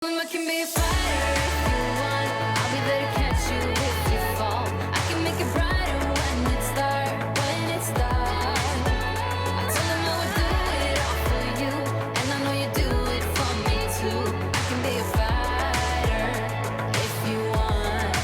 I can be a fighter if you want. I'll be there to catch you if you fall. I can make it brighter when it's dark, I told them I would do it all for you, and I know you do it for me too. I can be a fighter if you want.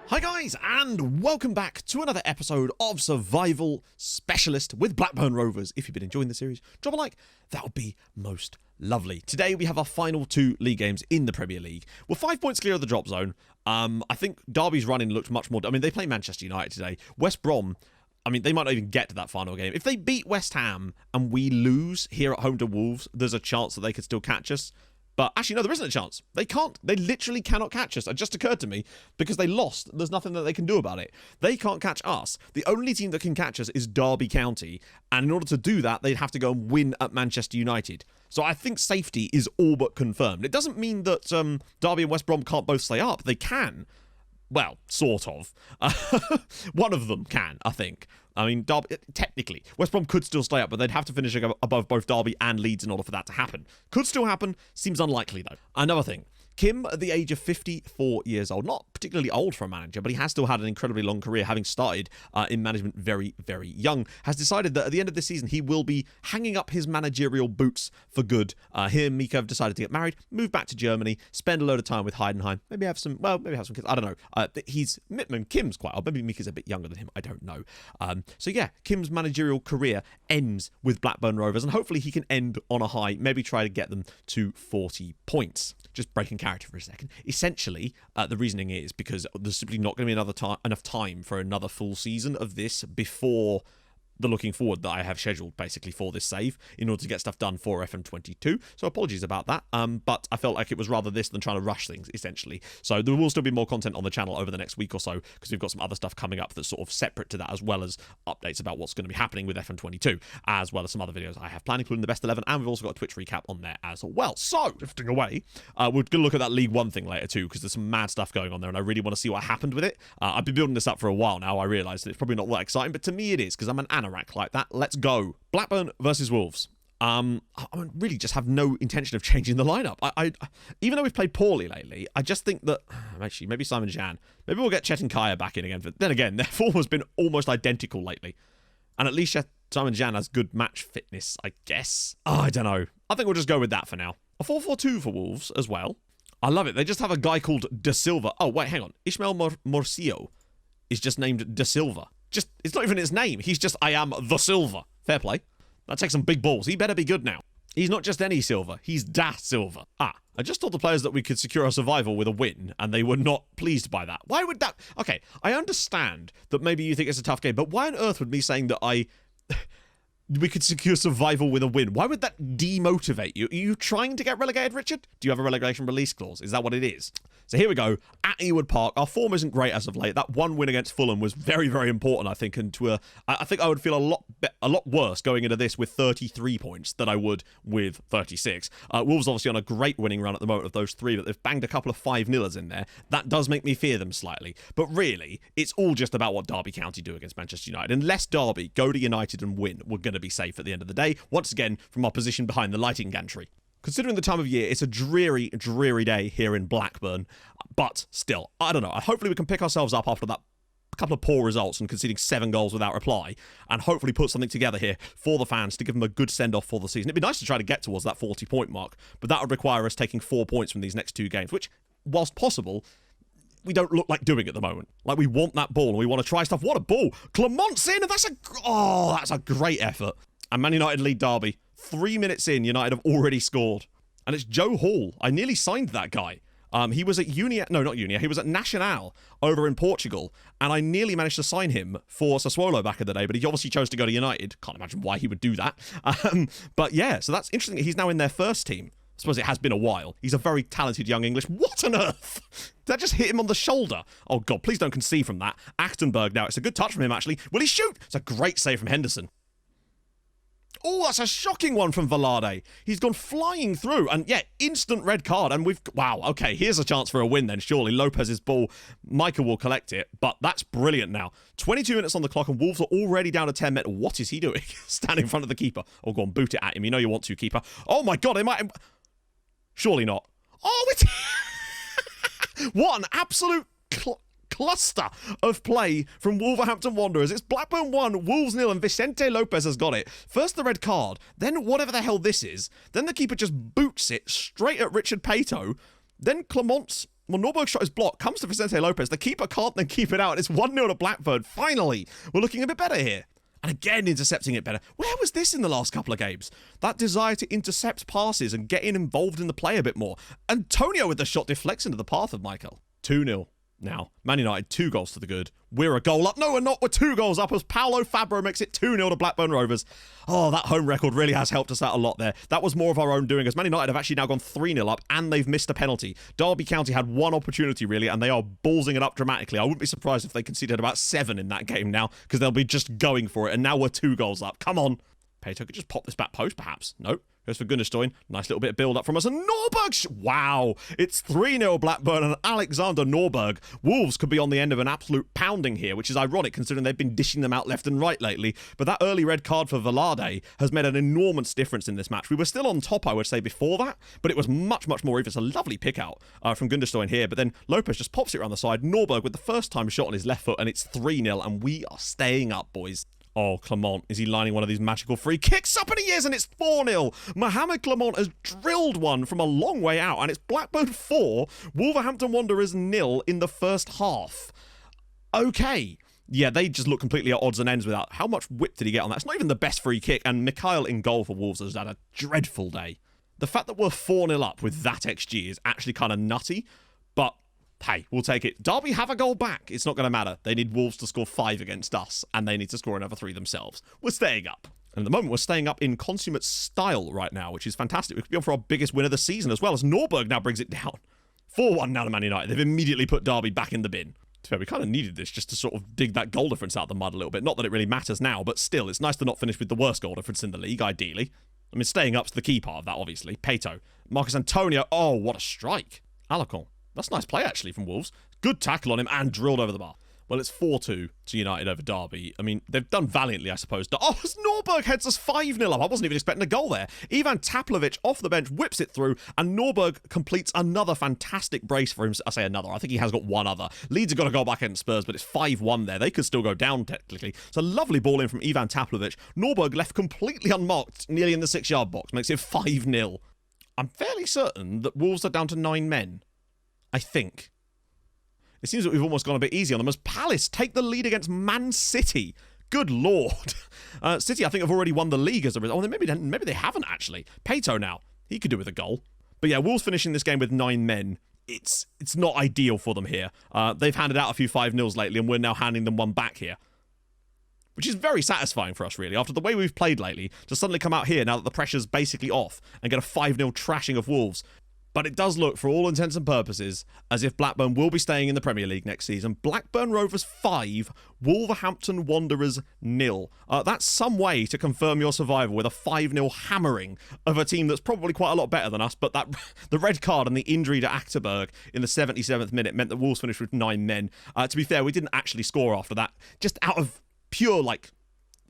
Hi guys, and welcome back to another episode of Survival Specialist with Blackburn Rovers. If you've been enjoying the series, drop a like, that would be most lovely. Today we have our final two league games in the Premier League. We're 5 points clear of the drop zone. I think Derby's running looked much more... I mean, they play Manchester United today. West Brom, I mean, they might not even get to that final game. If they beat West Ham and we lose here at home to Wolves, there's a chance that they could still catch us. But actually, no, there isn't a chance. They can't. They literally cannot catch us. It just occurred to me because they lost. There's nothing that they can do about it. They can't catch us. The only team that can catch us is Derby County. And in order to do that, they'd have to go and win at Manchester United. So I think safety is all but confirmed. It doesn't mean that Derby and West Brom can't both stay up. They can. Well, sort of. One of them can, I think. I mean, Derby, technically, West Brom could still stay up, but they'd have to finish above both Derby and Leeds in order for that to happen. Could still happen, seems unlikely though. Another thing, Kim, at the age of 54 years old, not particularly old for a manager, but he has still had an incredibly long career, having started in management very, very young, has decided that at the end of this season, he will be hanging up his managerial boots for good. He and Mika have decided to get married, move back to Germany, spend a load of time with Heidenheim, maybe have some kids, I don't know. Kim's quite old, maybe Mika's a bit younger than him, I don't know. So yeah, Kim's managerial career ends with Blackburn Rovers, and hopefully he can end on a high, maybe try to get them to 40 points. Just breaking character for a second. Essentially, the reasoning is because there's simply not going to be enough time for another full season of this before the looking forward that I have scheduled basically for this save in order to get stuff done for FM22. So apologies about that. But I felt like it was rather this than trying to rush things, essentially. So there will still be more content on the channel over the next week or so because we've got some other stuff coming up that's sort of separate to that, as well as updates about what's going to be happening with FM22, as well as some other videos I have planned, including the best 11, and we've also got a Twitch recap on there as well. So, drifting away, we're going to look at that League One thing later too, because there's some mad stuff going on there, and I really want to see what happened with it. I've been building this up for a while now. I realise that it's probably not that exciting, but to me it is, because I'm an anorak like that. Let's go. Blackburn versus Wolves. I really just have no intention of changing the lineup. I even though we've played poorly lately, I just think that actually maybe Simon Jan, maybe we'll get Chet and Kaya back in again. But then again, their form has been almost identical lately, and at least Simon Jan has good match fitness, I guess. I don't know. I think we'll just go with that for now. A 4-4-2 for Wolves as well. I love it. They just have a guy called De Silva. Oh wait, hang on. Ismael Morcio is just named De Silva. It's not even his name. He's just, I am the Silva. Fair play. That takes some big balls. He better be good now. He's not just any Silva. He's Da Silva. I just told the players that we could secure our survival with a win, and they were not pleased by that. Why would that... Okay, I understand that maybe you think it's a tough game, but why on earth would me saying that we could secure survival with a win? Why would that demotivate you? Are you trying to get relegated, Richard? Do you have a relegation release clause? Is that what it is? So here we go, at Ewood Park. Our form isn't great as of late. That one win against Fulham was very, very important, I think. And I think I would feel a lot worse going into this with 33 points than I would with 36. Wolves obviously on a great winning run at the moment of those three, but they've banged a couple of 5-0ers in there. That does make me fear them slightly. But really, it's all just about what Derby County do against Manchester United. Unless Derby go to United and win, we're going to be safe at the end of the day. Once again, from our position behind the lighting gantry. Considering the time of year, it's a dreary, dreary day here in Blackburn. But still, I don't know. Hopefully we can pick ourselves up after that couple of poor results and conceding 7 goals without reply, and hopefully put something together here for the fans to give them a good send-off for the season. It'd be nice to try to get towards that 40-point mark, but that would require us taking 4 points from these next 2 games, which, whilst possible, we don't look like doing at the moment. Like, we want that ball and we want to try stuff. What a ball! Clement's in, and that's a great effort. And Man United lead Derby. 3 minutes in, United have already scored. And it's Joe Hall. I nearly signed that guy. He was at he was at Nacional over in Portugal, and I nearly managed to sign him for Sassuolo back in the day, but he obviously chose to go to United. Can't imagine why he would do that. But yeah, so that's interesting. He's now in their first team. I suppose it has been a while. He's a very talented young English. What on earth? Did that just hit him on the shoulder? Oh God, please don't concede from that. Achtenberg now. It's a good touch from him, actually. Will he shoot? It's a great save from Henderson. Oh, that's a shocking one from Velarde. He's gone flying through, and yeah, instant red card, and wow, okay, here's a chance for a win then, surely. Lopez's ball, Micah will collect it, but that's brilliant now. 22 minutes on the clock, and Wolves are already down to 10 men. What is he doing? Standing in front of the keeper. Oh, go on, boot it at him. You know you want to, keeper. Oh my God, they might... Surely not. Oh, it's... What an absolute cluster of play from Wolverhampton Wanderers. It's Blackburn 1, Wolves 0, and Vicente Lopez has got it. First the red card, then whatever the hell this is. Then the keeper just boots it straight at Richard Pato. Then Clement's... Well, Norberg's shot is blocked, comes to Vicente Lopez. The keeper can't then keep it out. It's 1-0 to Blackburn. Finally, we're looking a bit better here. And again, intercepting it better. Where was this in the last couple of games? That desire to intercept passes and getting involved in the play a bit more. Antonio with the shot deflects into the path of Michael. 2-0. Now, Man United, 2 goals to the good. We're a goal up. No, we're not. We're 2 goals up as Paulo Fabro makes it 2-0 to Blackburn Rovers. Oh, that home record really has helped us out a lot there. That was more of our own doing, as Man United have actually now gone 3-0 up and they've missed a penalty. Derby County had 1 opportunity, really, and they are ballsing it up dramatically. I wouldn't be surprised if they conceded about 7 in that game now, because they'll be just going for it, and now we're 2 goals up. Come on. Pato could just pop this back post, perhaps. Nope. Goes for Gunnerstein. Nice little bit of build-up from us. And Norberg! Wow! It's 3-0 Blackburn and Alexander Norberg. Wolves could be on the end of an absolute pounding here, which is ironic considering they've been dishing them out left and right lately. But that early red card for Velarde has made an enormous difference in this match. We were still on top, I would say, before that, but it was much, much more even. It's a lovely pick-out from Gunnerstein here, but then Lopez just pops it around the side. Norberg with the first-time shot on his left foot, and it's 3-0, and we are staying up, boys. Oh, Clement, is he lining one of these magical free kicks up? And he is, and it's 4-0. Mohamed Clement has drilled one from a long way out, and it's Blackburn 4, Wolverhampton Wanderers 0 in the first half. Okay. Yeah, they just look completely at odds and ends without. How much whip did he get on that? It's not even the best free kick, and Mikhail in goal for Wolves has had a dreadful day. The fact that we're 4-0 up with that XG is actually kind of nutty, but... hey, we'll take it. Derby have a goal back. It's not going to matter. They need Wolves to score 5 against us, and they need to score another 3 themselves. We're staying up. And at the moment, we're staying up in consummate style right now, which is fantastic. We could be on for our biggest win of the season as well, as Norberg now brings it down. 4-1 now to Man United. They've immediately put Derby back in the bin. To be fair, we kind of needed this just to sort of dig that goal difference out of the mud a little bit. Not that it really matters now, but still, it's nice to not finish with the worst goal difference in the league, ideally. I mean, staying up's the key part of that, obviously. Pato. Marcus Antonio. Oh, what a strike. Alarcon. That's a nice play, actually, from Wolves. Good tackle on him and drilled over the bar. Well, it's 4-2 to United over Derby. I mean, they've done valiantly, I suppose. Oh, as Norberg heads us 5-0 up. I wasn't even expecting a goal there. Ivan Taplovic off the bench, whips it through, and Norberg completes another fantastic brace for him. I say another. I think he has got one other. Leeds have got to go back against Spurs, but it's 5-1 there. They could still go down, technically. It's a lovely ball in from Ivan Taplovic. Norberg left completely unmarked, nearly in the 6-yard box. Makes it 5-0. I'm fairly certain that Wolves are down to 9 men. I think. It seems that we've almost gone a bit easy on them as Palace take the lead against Man City. Good Lord. City, I think, have already won the league as a result. Oh, maybe they haven't, actually. Pato now. He could do with a goal. But yeah, Wolves finishing this game with 9 men. It's not ideal for them here. They've handed out a few 5-0s lately, and we're now handing them one back here. Which is very satisfying for us, really. After the way we've played lately, to suddenly come out here now that the pressure's basically off and get a 5-0 trashing of Wolves. But it does look, for all intents and purposes, as if Blackburn will be staying in the Premier League next season. Blackburn Rovers 5, Wolverhampton Wanderers 0. That's some way to confirm your survival with a 5-0 hammering of a team that's probably quite a lot better than us. But that the red card and the injury to Achterberg in the 77th minute meant that Wolves finished with 9 men. To be fair, we didn't actually score after that. Just out of pure,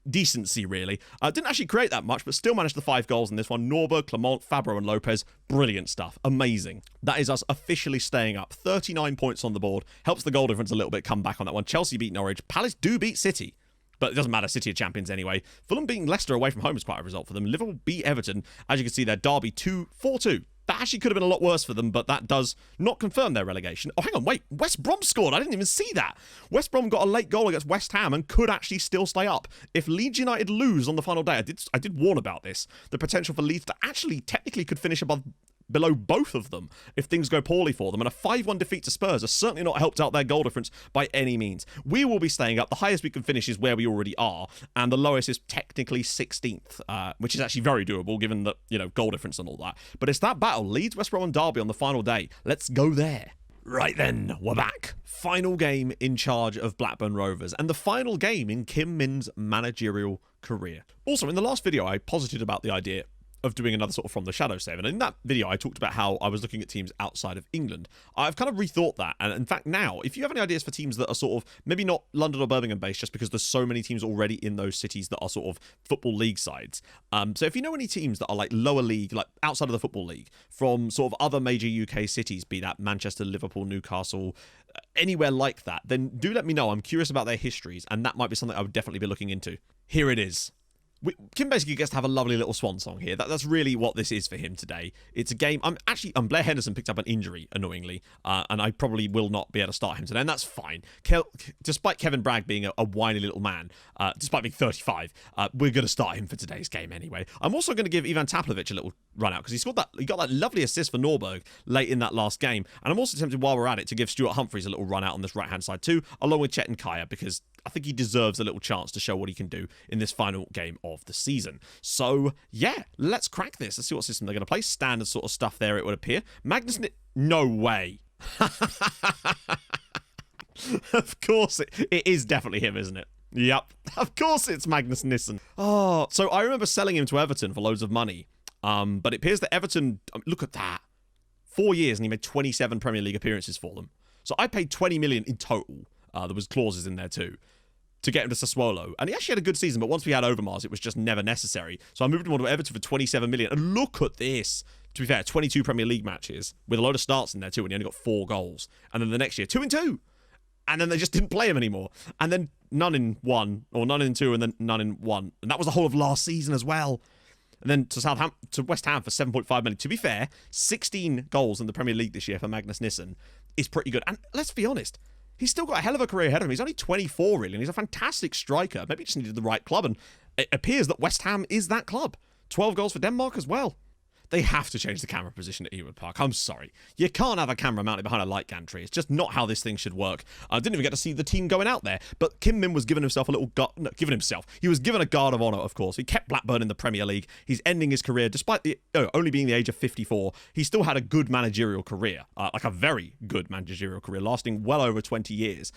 decency, really. Didn't actually create that much, but still managed the 5 goals in this one. Norberg, Clement, Fabro and Lopez. Brilliant stuff. Amazing. That is us officially staying up. 39 points on the board. Helps the goal difference a little bit come back on that one. Chelsea beat Norwich. Palace do beat City. But it doesn't matter. City are champions anyway. Fulham beating Leicester away from home is quite a result for them. Liverpool beat Everton. As you can see there, Derby 4-2. That actually could have been a lot worse for them, but that does not confirm their relegation. Oh, hang on, wait. West Brom scored. I didn't even see that. West Brom got a late goal against West Ham and could actually still stay up. If Leeds United lose on the final day, I did warn about this, the potential for Leeds to actually technically could finish below both of them if things go poorly for them. And a 5-1 defeat to Spurs has certainly not helped out their goal difference by any means. We will be staying up. The highest we can finish is where we already are, and the lowest is technically 16th, which is actually very doable given that, goal difference and all that. But it's that battle, Leeds, West Brom and Derby on the final day. Let's go there. Right then, we're back. Final game in charge of Blackburn Rovers, and the final game in Kim Min's managerial career. Also, in the last video, I posited about the idea of doing another sort of from the shadow save. And in that video, I talked about how I was looking at teams outside of England. I've kind of rethought that. And in fact, now, if you have any ideas for teams that are sort of maybe not London or Birmingham based, just because there's so many teams already in those cities that are sort of football league sides. So if you know any teams that are like lower league, like outside of the football league, from sort of other major UK cities, be that Manchester, Liverpool, Newcastle, anywhere like that, then do let me know. I'm curious about their histories, and that might be something I would definitely be looking into. Here it is. Kim basically gets to have a lovely little swan song here. That's really what this is for him today. It's a game. Blair Henderson picked up an injury, annoyingly, and I probably will not be able to start him today, and that's fine. Despite Kevin Bragg being a whiny little man, despite being 35, we're going to start him for today's game anyway. I'm also going to give Ivan Taplovic a little run out, because he got that lovely assist for Norberg late in that last game, and I'm also tempted, while we're at it, to give Stuart Humphreys a little run out on this right-hand side too, along with Chet and Kaya, because I think he deserves a little chance to show what he can do in this final game of the season. So, yeah, let's crack this. Let's see what system they're going to play. Standard sort of stuff there, it would appear. Magnus... No way. Of course, it is definitely him, isn't it? Yep. Of course it's Magnus Nissen. Oh, so I remember selling him to Everton for loads of money. But it appears that Everton... look at that. 4 years and he made 27 Premier League appearances for them. So I paid 20 million in total. There was clauses in there too, to get him to Sassuolo. And he actually had a good season, but once we had Overmars, it was just never necessary. So I moved him on to Everton for 27 million. And look at this. To be fair, 22 Premier League matches, with a load of starts in there too, and he only got 4 goals. And then the next year, 2 and 2. And then they just didn't play him anymore. And then none in 1, or none in 2, and then none in 1. And that was the whole of last season as well. And then to West Ham for 7.5 million. To be fair, 16 goals in the Premier League this year for Magnus Nissen is pretty good. And let's be honest, he's still got a hell of a career ahead of him. He's only 24, really, and he's a fantastic striker. Maybe he just needed the right club, and it appears that West Ham is that club. 12 goals for Denmark as well. They have to change the camera position at Ewood Park. I'm sorry. You can't have a camera mounted behind a light gantry. It's just not how this thing should work. I didn't even get to see the team going out there, but Kim Min was giving himself a little he was given a guard of honour, of course. He kept Blackburn in the Premier League. He's ending his career, despite only being the age of 54. He still had a good managerial career, like a very good managerial career, lasting well over 20 years.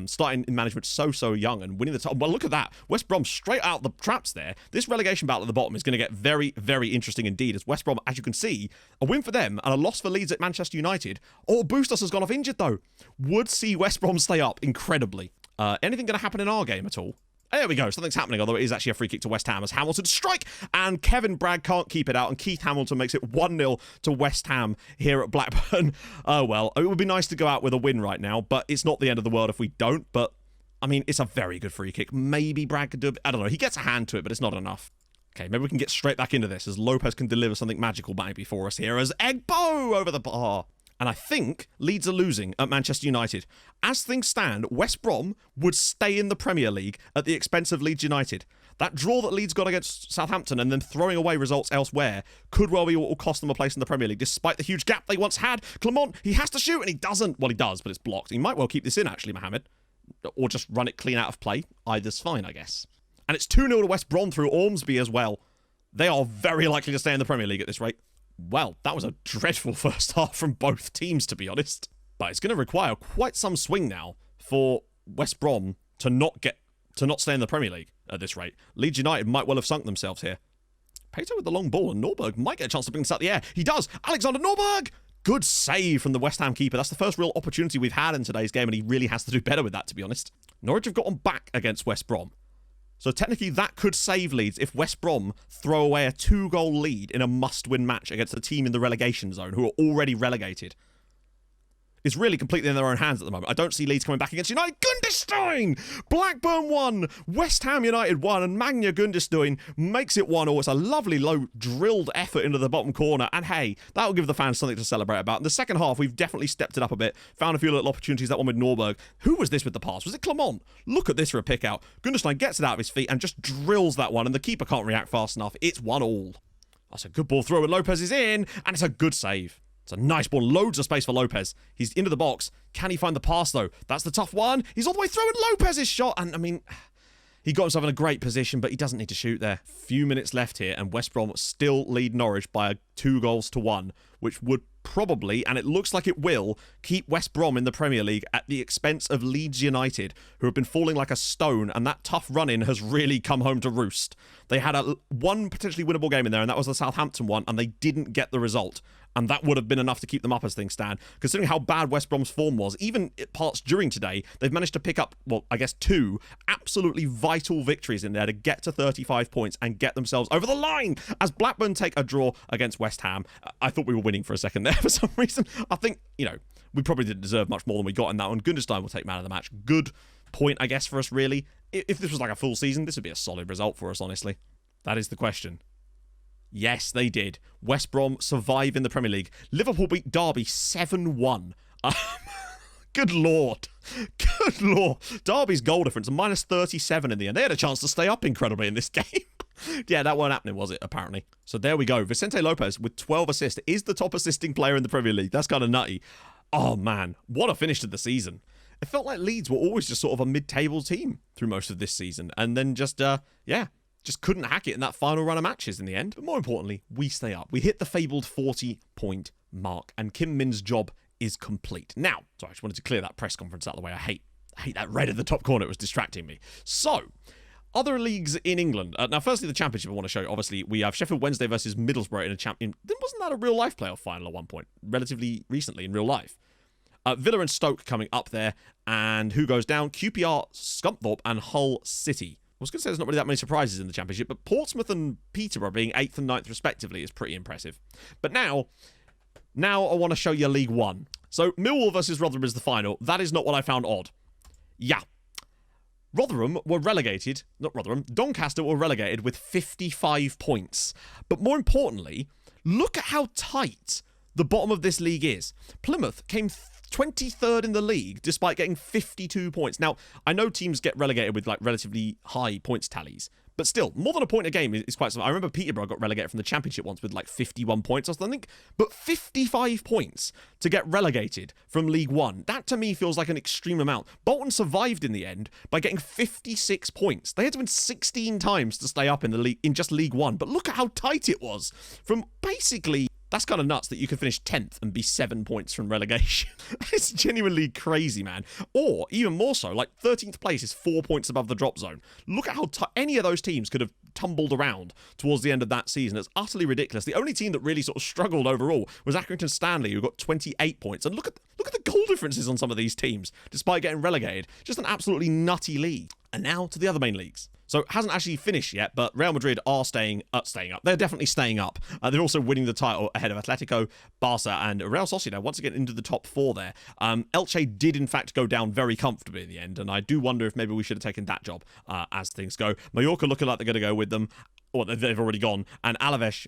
Starting in management so young and winning the top. Well, look at that. West Brom straight out the traps there. This relegation battle at the bottom is going to get very, very interesting indeed, as West Brom, as you can see, a win for them and a loss for Leeds at Manchester United. Oh, Bustos has gone off injured though. Would see West Brom stay up incredibly. Anything going to happen in our game at all? There we go. Something's happening, although it is actually a free kick to West Ham as Hamilton strike, and Kevin Bragg can't keep it out, and Keith Hamilton makes it 1-0 to West Ham here at Blackburn. Oh, well, it would be nice to go out with a win right now, but it's not the end of the world if we don't. But, I mean, it's a very good free kick. Maybe Bragg could do it. I don't know. He gets a hand to it, but it's not enough. Okay, maybe we can get straight back into this as Lopez can deliver something magical maybe for us here as Egbo over the bar. And I think Leeds are losing at Manchester United. As things stand, West Brom would stay in the Premier League at the expense of Leeds United. That draw that Leeds got against Southampton and then throwing away results elsewhere could well be what will cost them a place in the Premier League, despite the huge gap they once had. Clement, he has to shoot and he doesn't. Well, he does, but it's blocked. He might well keep this in, actually, Mohamed. Or just run it clean out of play. Either's fine, I guess. And it's 2-0 to West Brom through Ormsby as well. They are very likely to stay in the Premier League at this rate. Well, that was a dreadful first half from both teams, to be honest. But it's going to require quite some swing now for West Brom to not stay in the Premier League at this rate. Leeds United might well have sunk themselves here. Pato with the long ball, and Norberg might get a chance to bring this out the air. He does! Alexander Norberg! Good save from the West Ham keeper. That's the first real opportunity we've had in today's game, and he really has to do better with that, to be honest. Norwich have gotten back against West Brom. So technically that could save Leeds if West Brom throw away a 2-goal lead in a must-win match against a team in the relegation zone who are already relegated. It's really completely in their own hands at the moment. I don't see Leeds coming back against United. Gunderstein! Blackburn 1, West Ham United 1, and Magna Gunderstein makes it 1-1. It's a lovely low drilled effort into the bottom corner, and hey, that'll give the fans something to celebrate about. In the second half, we've definitely stepped it up a bit, found a few little opportunities, that one with Norberg. Who was this with the pass? Was it Clement? Look at this for a pick out. Gunderstein gets it out of his feet and just drills that one, and the keeper can't react fast enough. It's 1-1. That's a good ball through, and Lopez is in, and it's a good save. It's a nice ball. Loads of space for Lopez. He's into the box. Can he find the pass, though? That's the tough one. He's all the way through, and Lopez's shot. And, I mean, He got himself in a great position, but he doesn't need to shoot there. Few minutes left here, and West Brom still lead Norwich by 2-1, which would probably, and it looks like it will, keep West Brom in the Premier League at the expense of Leeds United, who have been falling like a stone, and that tough run-in has really come home to roost. They had one potentially winnable game in there, and that was the Southampton one, and they didn't get the result. And that would have been enough to keep them up as things stand. Considering how bad West Brom's form was, even at parts during today, they've managed to pick up, well, I guess 2 absolutely vital victories in there to get to 35 points and get themselves over the line as Blackburn take a draw against West Ham. I thought we were winning for a second there for some reason. I think, we probably didn't deserve much more than we got in that one. Gunderstein will take man of the match. Good point, I guess, for us, really. If this was like a full season, this would be a solid result for us, honestly. That is the question. Yes, they did. West Brom survive in the Premier League. Liverpool beat Derby 7-1. Good Lord. Good Lord. Derby's goal difference, minus 37 in the end. They had a chance to stay up incredibly in this game. Yeah, that wasn't happening, was it, apparently? So there we go. Vicente Lopez with 12 assists is the top assisting player in the Premier League. That's kind of nutty. Oh, man. What a finish to the season. It felt like Leeds were always just sort of a mid-table team through most of this season. And then just couldn't hack it in that final run of matches in the end. But more importantly, we stay up. We hit the fabled 40-point mark, and Kim Min's job is complete. Now, sorry, I just wanted to clear that press conference out of the way. I hate that red in the top corner. It was distracting me. So, other leagues in England. Now, firstly, the Championship I want to show you. Obviously, we have Sheffield Wednesday versus Middlesbrough in a champion. Then wasn't that a real-life playoff final at one point? Relatively recently in real life. Villa and Stoke coming up there. And who goes down? QPR, Scunthorpe, and Hull City. I was going to say there's not really that many surprises in the Championship, but Portsmouth and Peterborough being 8th and 9th respectively is pretty impressive. But now I want to show you League One. So Millwall versus Rotherham is the final. That is not what I found odd. Yeah. Doncaster were relegated with 55 points. But more importantly, look at how tight the bottom of this league is. Plymouth came 23rd in the league despite getting 52 points. Now, I know teams get relegated with like relatively high points tallies, but still, more than a point a game is quite something. I remember Peterborough got relegated from the Championship once with like 51 points or something, but 55 points to get relegated from League One. That to me feels like an extreme amount. Bolton survived in the end by getting 56 points. They had to win 16 times to stay up in the league in just League One, but look at how tight it was from basically. That's kind of nuts that you could finish 10th and be 7 points from relegation. It's genuinely crazy, man. Or, even more so, like 13th place is 4 points above the drop zone. Look at how any of those teams could have tumbled around towards the end of that season. It's utterly ridiculous. The only team that really sort of struggled overall was Accrington Stanley, who got 28 points. And look at the goal differences on some of these teams, despite getting relegated. Just an absolutely nutty league. And now to the other main leagues. So it hasn't actually finished yet, but Real Madrid are staying up. They're definitely staying up. They're also winning the title ahead of Atletico, Barca, and Real Sociedad once again into the top 4 there. Elche did in fact go down very comfortably in the end, and I do wonder if maybe we should have taken that job as things go. Mallorca looking like they're going to go with them. Well, they've already gone. And Alaves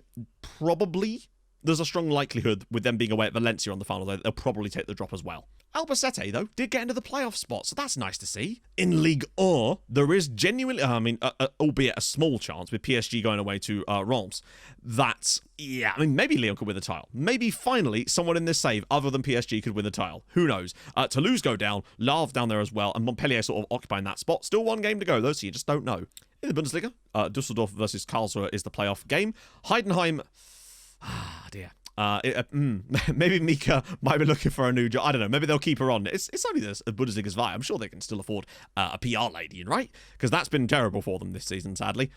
probably. There's a strong likelihood with them being away at Valencia on the final, they'll probably take the drop as well. Albacete, though, did get into the playoff spot, so that's nice to see. In Ligue 1, there is genuinely, albeit a small chance with PSG going away to Reims, that, maybe Lyon could win the title. Maybe finally someone in this save other than PSG could win the title. Who knows? Toulouse go down, Le Havre down there as well, and Montpellier sort of occupying that spot. Still one game to go, though, so you just don't know. In the Bundesliga, Düsseldorf versus Karlsruhe is the playoff game. Heidenheim. Dear. Maybe Mika might be looking for a new job. I don't know. Maybe they'll keep her on. It's only the Bundesliga's Vi. I'm sure they can still afford a PR lady, right? Because that's been terrible for them this season, sadly.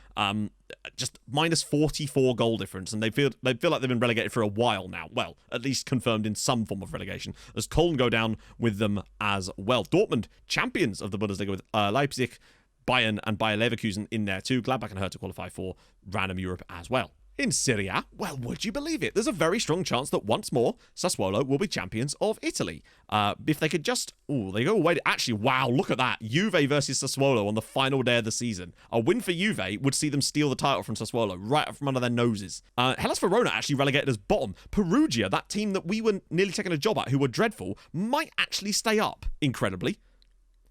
Just minus 44 goal difference, and they feel like they've been relegated for a while now. Well, at least confirmed in some form of relegation, as Köln go down with them as well. Dortmund, champions of the Bundesliga with Leipzig, Bayern, and Bayer Leverkusen in there too. Gladbach and Hertha qualify for Random Europe as well. In Serie A, well, would you believe it? There's a very strong chance that once more, Sassuolo will be champions of Italy. If they could just... they go away... Actually, wow, look at that. Juve versus Sassuolo on the final day of the season. A win for Juve would see them steal the title from Sassuolo right from under their noses. Hellas Verona actually relegated as bottom. Perugia, that team that we were nearly taking a job at, who were dreadful, might actually stay up, incredibly.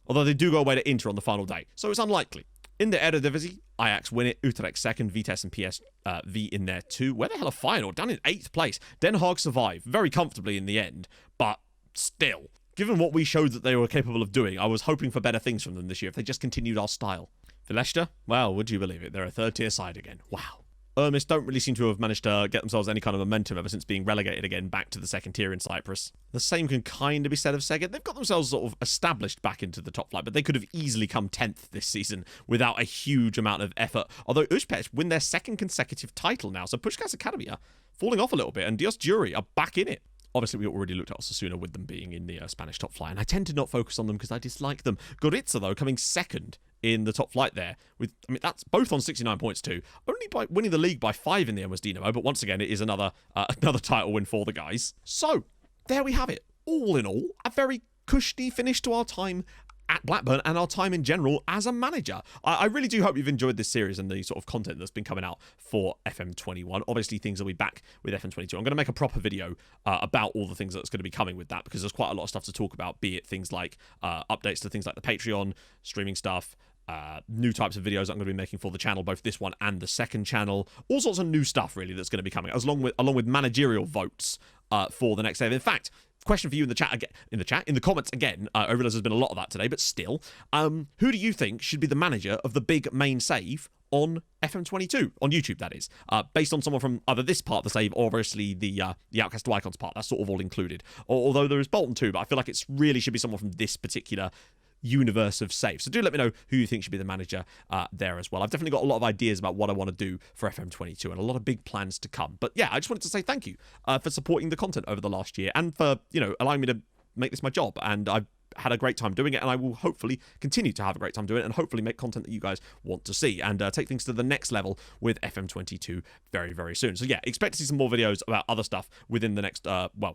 Although they do go away to Inter on the final day, so it's unlikely. In the Eredivisie, Ajax win it, Utrecht second, Vitesse and PSV in there too. Where the hell are final? Down in 8th place. Den Haag survive very comfortably in the end, but still, given what we showed that they were capable of doing, I was hoping for better things from them this year if they just continued our style. For Leicester, well, would you believe it? They're a third-tier side again. Wow. Ermis don't really seem to have managed to get themselves any kind of momentum ever since being relegated again back to the second tier in Cyprus. The same can kind of be said of Szeged. They've got themselves sort of established back into the top flight, but they could have easily come 10th this season without a huge amount of effort. Although Ujpech win their second consecutive title now, so Puskás Academy are falling off a little bit, and Dios Jury are back in it. Obviously, we already looked at Osasuna with them being in the Spanish top flight, and I tend to not focus on them because I dislike them. Gorica, though, coming second in the top flight there. That's both on 69 points too. Only by winning the league by 5 in the end was Dinamo, but once again, it is another title win for the guys. So, there we have it. All in all, a very cushy finish to our time at Blackburn and our time in general as a manager. I really do hope you've enjoyed this series and the sort of content that's been coming out for FM21. Obviously, things will be back with FM22. I'm going to make a proper video about all the things that's going to be coming with that, because there's quite a lot of stuff to talk about, be it things like updates to things like the Patreon, streaming stuff, new types of videos I'm going to be making for the channel, both this one and the second channel. All sorts of new stuff, really, that's going to be coming, along with managerial votes for the next day. In fact, question for you in the comments again. I realize there's been a lot of that today, but still, who do you think should be the manager of the big main save on FM22 on YouTube? That is based on someone from either this part of the save or obviously the Outcast to Icons part. That's sort of all included. Although there is Bolton too, but I feel like it's really should be someone from this particular universe of saves. So do let me know who you think should be the manager there as well. I've definitely got a lot of ideas about what I want to do for FM22 and a lot of big plans to come. But yeah, I just wanted to say thank you for supporting the content over the last year and for, allowing me to make this my job. And I've had a great time doing it, and I will hopefully continue to have a great time doing it and hopefully make content that you guys want to see and take things to the next level with FM22 very, very soon. So yeah, expect to see some more videos about other stuff within the next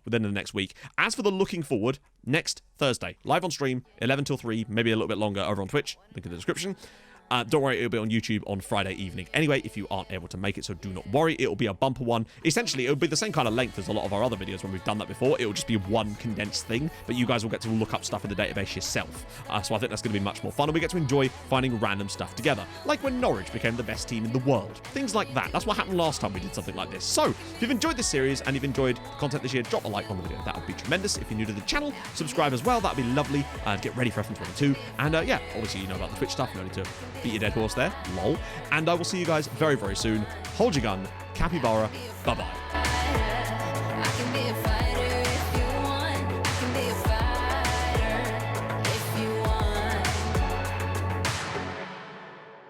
within the next week. As for the looking forward, next Thursday, live on stream, 11 till 3, maybe a little bit longer over on Twitch, link in the description. Don't worry, it'll be on YouTube on Friday evening anyway, if you aren't able to make it, so do not worry. It'll be a bumper one. Essentially, it'll be the same kind of length as a lot of our other videos when we've done that before. It'll just be one condensed thing, but you guys will get to look up stuff in the database yourself. So I think that's going to be much more fun, and we get to enjoy finding random stuff together, like when Norwich became the best team in the world. Things like that. That's what happened last time we did something like this. So, if you've enjoyed this series and you've enjoyed the content this year, drop a like on the video. That would be tremendous. If you're new to the channel, subscribe as well. That would be lovely. Get ready for FM22. And yeah, obviously you know about the Twitch stuff. No need to beat your dead horse there. Lol. And I will see you guys very, very soon. Hold your gun. Capybara. Bye-bye.